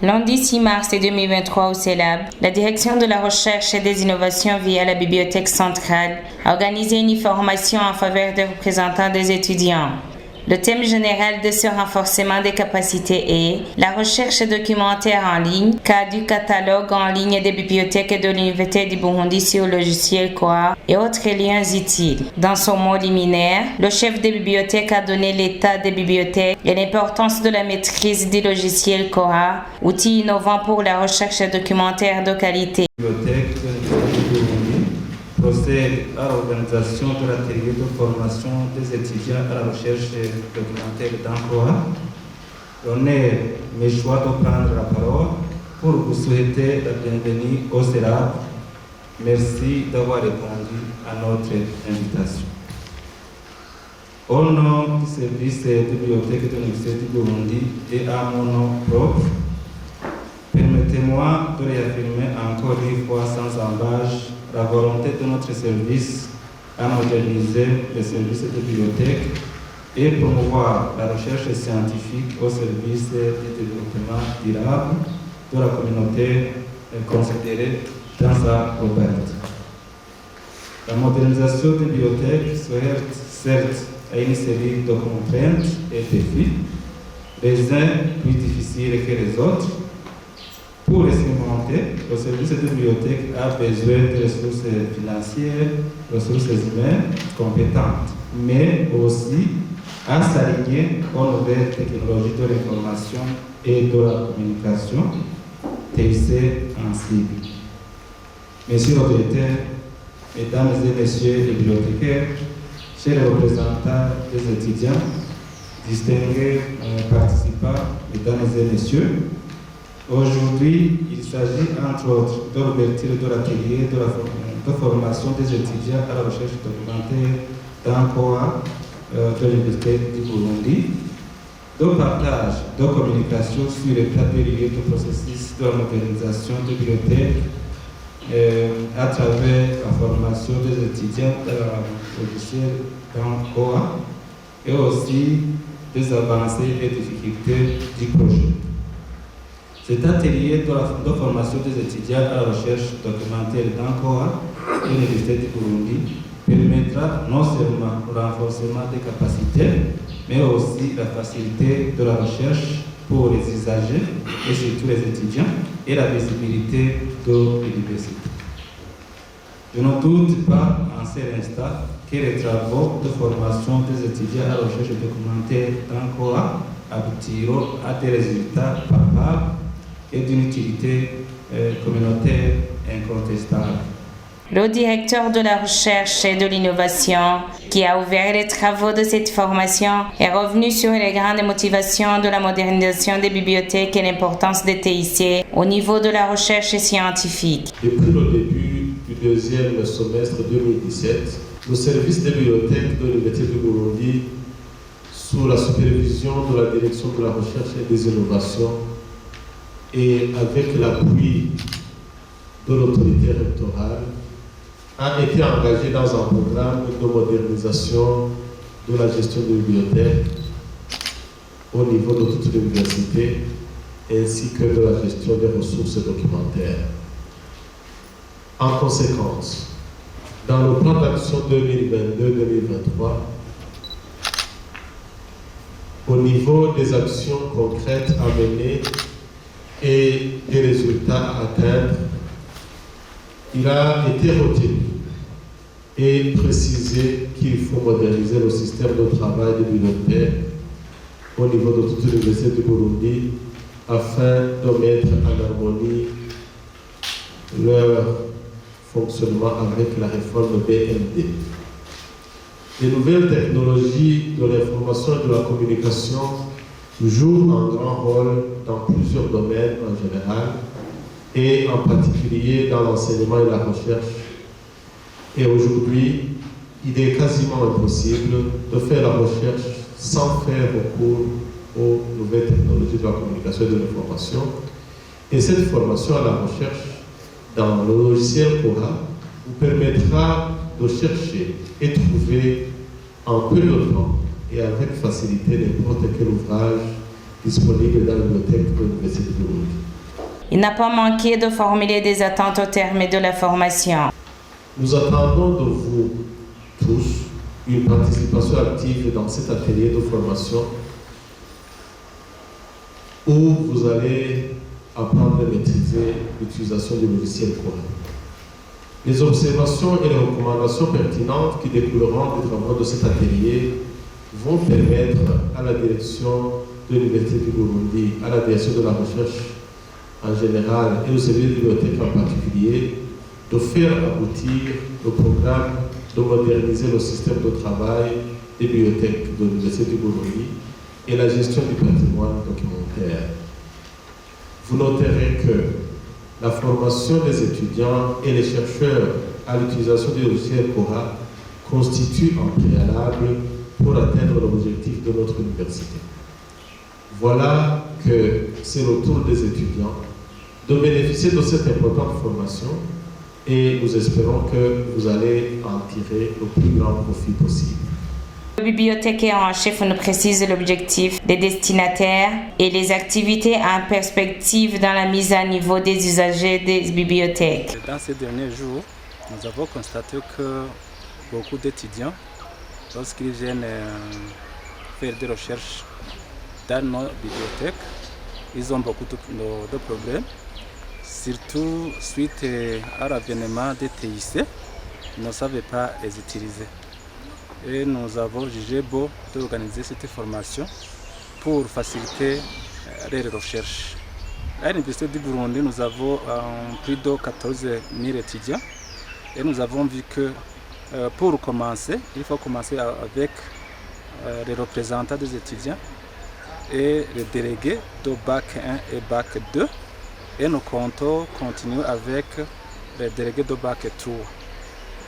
Lundi 6 mars 2023 au CELAB, la Direction de la Recherche et des Innovations via la Bibliothèque centrale a organisé une formation en faveur des représentants des étudiants. Le thème général de ce renforcement des capacités est la recherche documentaire en ligne, cas du catalogue en ligne des bibliothèques de l'Université du Burundi sur le logiciel Koha et autres liens utiles. Dans son mot liminaire, le chef des bibliothèques a donné l'état des bibliothèques et l'importance de la maîtrise du logiciel Koha, outil innovant pour la recherche documentaire de qualité. Procède à l'organisation de l'atelier de formation des étudiants à la recherche documentaire d'emploi. J'honneur mes choix de prendre la parole pour vous souhaiter la bienvenue au CELAB. Merci d'avoir répondu à notre invitation. Au nom du service de bibliothèque de l'Université du Burundi et à mon nom propre, permettez-moi de réaffirmer encore une fois sans embâche la volonté de notre service à moderniser les services de bibliothèque et promouvoir la recherche scientifique au service du développement durable de la communauté considérée dans sa globalité. La modernisation des bibliothèques se heurte certes à une série de contraintes et défis, les uns plus difficiles que les autres. Pour les surmonter, le service de bibliothèque a besoin de ressources financières, ressources humaines compétentes, mais aussi à s'aligner aux nouvelles technologies de l'information et de la communication, TIC en cible. Messieurs les auditeurs, mesdames et messieurs les bibliothécaires, chers représentants des étudiants, distingués participants, mesdames et messieurs, aujourd'hui, il s'agit entre autres de l'ouverture de l'atelier de formation des étudiants à la recherche documentaire dans Koha de l'Université du Burundi, de partage de communication sur l'état des lieux du processus de la modernisation des bibliothèques à travers la formation des étudiants de la logiciel dans Koha et aussi des avancées et difficultés du projet. Cet atelier de formation des étudiants à la recherche documentaire dans Koha de l'Université du Burundi permettra non seulement le renforcement des capacités, mais aussi la facilité de la recherche pour les usagers et surtout les étudiants et la visibilité de l'université. Je ne doute pas en cet instant que les travaux de formation des étudiants à la recherche documentaire dans Koha aboutiront à des résultats palpables et d'une utilité communautaire incontestable. Le directeur de la recherche et de l'innovation, qui a ouvert les travaux de cette formation, est revenu sur les grandes motivations de la modernisation des bibliothèques et l'importance des TIC au niveau de la recherche scientifique. Depuis le début du deuxième semestre 2017, le service des bibliothèques de l'Université du Burundi, sous la supervision de la direction de la recherche et des innovations, et avec l'appui de l'autorité rectorale, a été engagé dans un programme de modernisation de la gestion des bibliothèques au niveau de toute l'université, ainsi que de la gestion des ressources documentaires. En conséquence, dans le plan d'action 2022-2023, au niveau des actions concrètes à mener et des résultats à atteindre, il a été retenu et précisé qu'il faut moderniser le système de travail des bibliothèques au niveau de toute l'Université du Burundi afin de mettre en harmonie leur fonctionnement avec la réforme BMD. Les nouvelles technologies de l'information et de la communication jouent un grand rôle dans plusieurs domaines en général et en particulier dans l'enseignement et la recherche. Et aujourd'hui, il est quasiment impossible de faire la recherche sans faire recours aux nouvelles technologies de la communication et de l'information. Et cette formation à la recherche dans le logiciel Koha vous permettra de chercher et trouver en peu de temps et avec facilité n'importe quel ouvrage disponible dans la bibliothèque de l'Université de Burundi. Il n'a pas manqué de formuler des attentes au terme de la formation. Nous attendons de vous tous une participation active dans cet atelier de formation où vous allez apprendre et maîtriser l'utilisation du logiciel Cora. Les observations et les recommandations pertinentes qui découleront des travaux de cet atelier vont permettre à la direction de l'Université du Burundi, à la direction de la recherche en général et au service de bibliothèque en particulier, de faire aboutir le programme de moderniser le système de travail des bibliothèques de l'Université du Burundi et la gestion du patrimoine documentaire. Vous noterez que la formation des étudiants et les chercheurs à l'utilisation du logiciel Cora constitue un préalable pour atteindre l'objectif de notre université. Voilà que c'est le tour des étudiants de bénéficier de cette importante formation et nous espérons que vous allez en tirer le plus grand profit possible. Le bibliothécaire en chef nous précise l'objectif des destinataires et les activités en perspective dans la mise à niveau des usagers des bibliothèques. Dans ces derniers jours, nous avons constaté que beaucoup d'étudiants, lorsqu'ils viennent faire des recherches dans nos bibliothèques, ils ont beaucoup de problèmes, surtout suite à l'avènement des TIC, ils ne savaient pas les utiliser. Et nous avons jugé beau d'organiser cette formation pour faciliter les recherches. À l'Université du Burundi, nous avons plus de 14 000 étudiants et nous avons vu que pour commencer, il faut commencer avec les représentants des étudiants et les délégués de Bac 1 et Bac 2 et nous comptons continuer avec les délégués de Bac 3.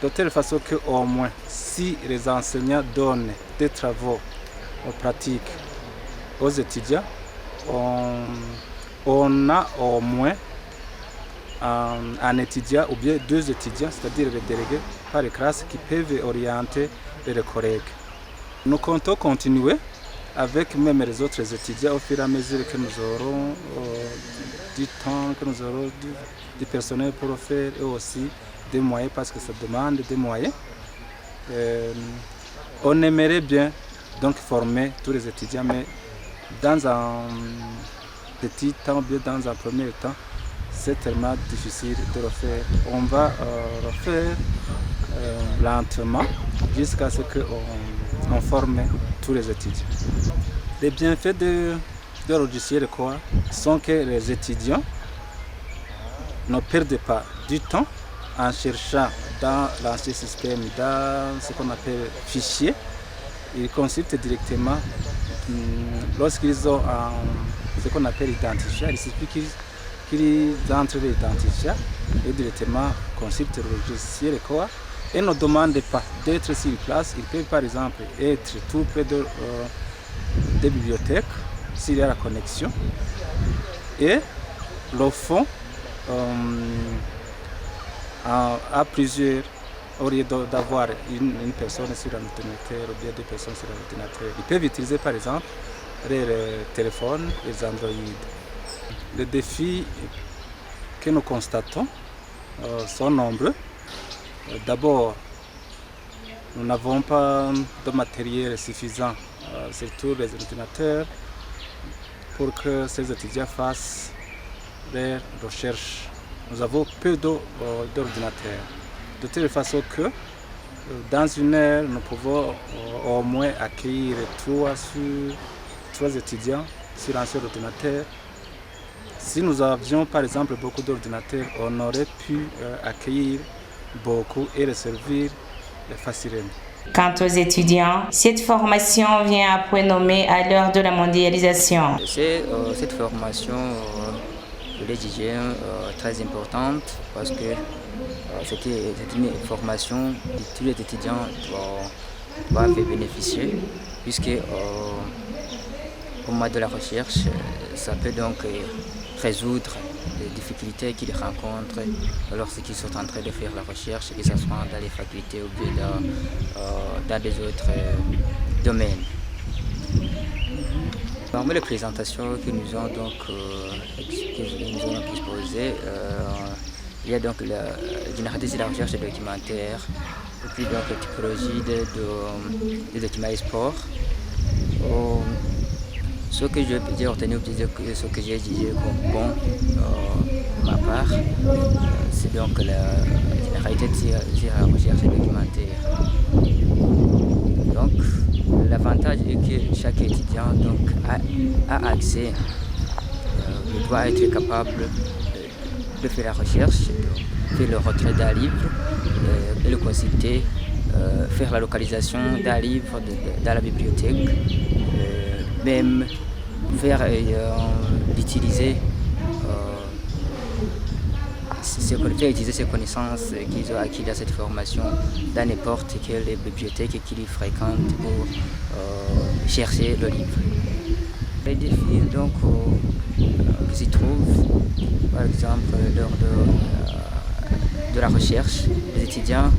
De telle façon qu'au moins, si les enseignants donnent des travaux pratiques aux étudiants, on a au moins un étudiant ou bien deux étudiants, c'est-à-dire les délégués par classe qui peuvent orienter les collègues. Nous comptons continuer avec même les autres étudiants au fur et à mesure que nous aurons du temps, que nous aurons du personnel pour faire et aussi des moyens parce que ça demande des moyens. On aimerait bien donc former tous les étudiants, mais dans un petit temps, bien dans un premier temps, c'est tellement difficile de le faire. On va le faire lentement jusqu'à ce qu'on forme tous les étudiants. Les bienfaits de logiciel Cora sont que les étudiants ne perdent pas du temps en cherchant dans l'ancien système, dans ce qu'on appelle fichier. Ils consultent directement lorsqu'ils ont ce qu'on appelle identifiant. Il suffit qu'ils entrent l'identifiant et directement consultent le logiciel Cora et ne demandent pas d'être sur place. Ils peuvent par exemple être tout près des bibliothèques s'il y a la connexion et le font à plusieurs, au lieu d'avoir une personne sur l'ordinateur ou bien deux personnes sur l'ordinateur. Ils peuvent utiliser par exemple les téléphones, les Android. Les défis que nous constatons sont nombreux. D'abord, nous n'avons pas de matériel suffisant, surtout les ordinateurs, pour que ces étudiants fassent des recherches. Nous avons peu d'ordinateurs, de telle façon que dans une heure, nous pouvons au moins accueillir trois étudiants sur un seul ordinateur. Si nous avions par exemple beaucoup d'ordinateurs, on aurait pu accueillir beaucoup et les servir facilement. Quant aux étudiants, cette formation vient à point nommé à l'heure de la mondialisation. Cette formation, je l'ai jugée très importante parce que c'est une formation que tous les étudiants doivent bénéficier puisque au moment de la recherche, ça peut donc résoudre les difficultés qu'ils rencontrent lorsqu'ils sont en train de faire la recherche, que ce soit dans les facultés ou bien dans des autres domaines. Parmi les présentations que nous avons donc exposées disais, il y a donc la généralité de la recherche documentaire, et puis donc la typologie des documents et sport. Ce que j'ai retenu, ce que j'ai dit comme bon de ma part, c'est donc la généralité de la recherche documentaire. Donc, l'avantage est que chaque étudiant donc, a accès, il doit être capable de faire la recherche, de faire le retrait d'un livre, de le consulter, faire la localisation d'un livre dans la bibliothèque, même faire utiliser ses connaissances qu'ils ont acquises dans cette formation dans n'importe quelle bibliothèque qu'ils fréquentent pour chercher le livre. Les défis donc, qui s'y trouvent, par exemple lors de la recherche, les étudiants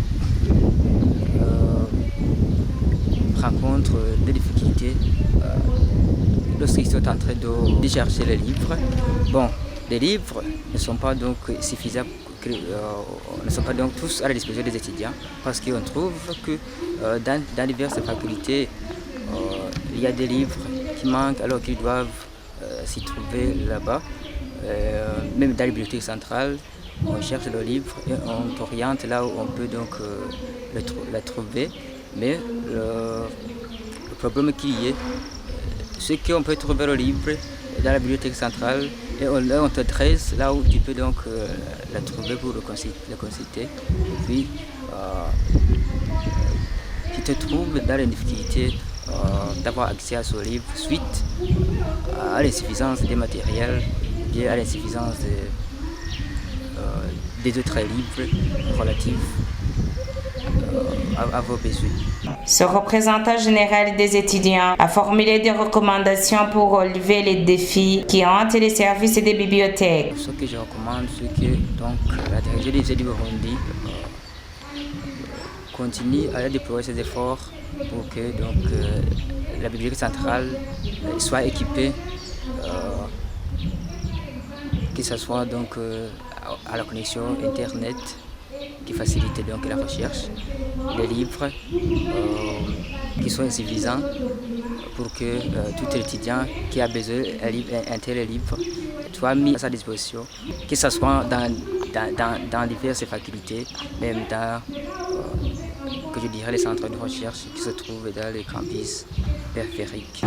rencontrent des difficultés lorsqu'ils sont en train de chercher les livres. Bon, les livres ne sont pas donc suffisants, ne sont pas donc tous à la disposition des étudiants, parce qu'on trouve que dans diverses facultés, il y a des livres qui manquent alors qu'ils doivent s'y trouver là-bas. Même dans la bibliothèque centrale, on cherche le livre et on oriente là où on peut donc la trouver. Mais le problème qu'il y ait, c'est qu'on peut trouver le livre dans la bibliothèque centrale et on t'adresse là où tu peux donc la trouver pour le consulter. Et puis, tu te trouves dans la difficulté d'avoir accès à ce livre suite à l'insuffisance des matériels, et à l'insuffisance des autres livres relatifs à vos besoins. Ce représentant général des étudiants a formulé des recommandations pour relever les défis qui hantent les services des bibliothèques. Ce que je recommande, c'est que donc, la direction des du Burundi continue à déployer ses efforts pour que donc, la bibliothèque centrale soit équipée, que ce soit donc, à la connexion Internet, qui facilite donc la recherche, les livres qui sont suffisants pour que tout étudiant qui a besoin d'un tel livre soit mis à sa disposition, que ce soit dans diverses facultés, même dans que je dirais les centres de recherche qui se trouvent dans les campus périphériques.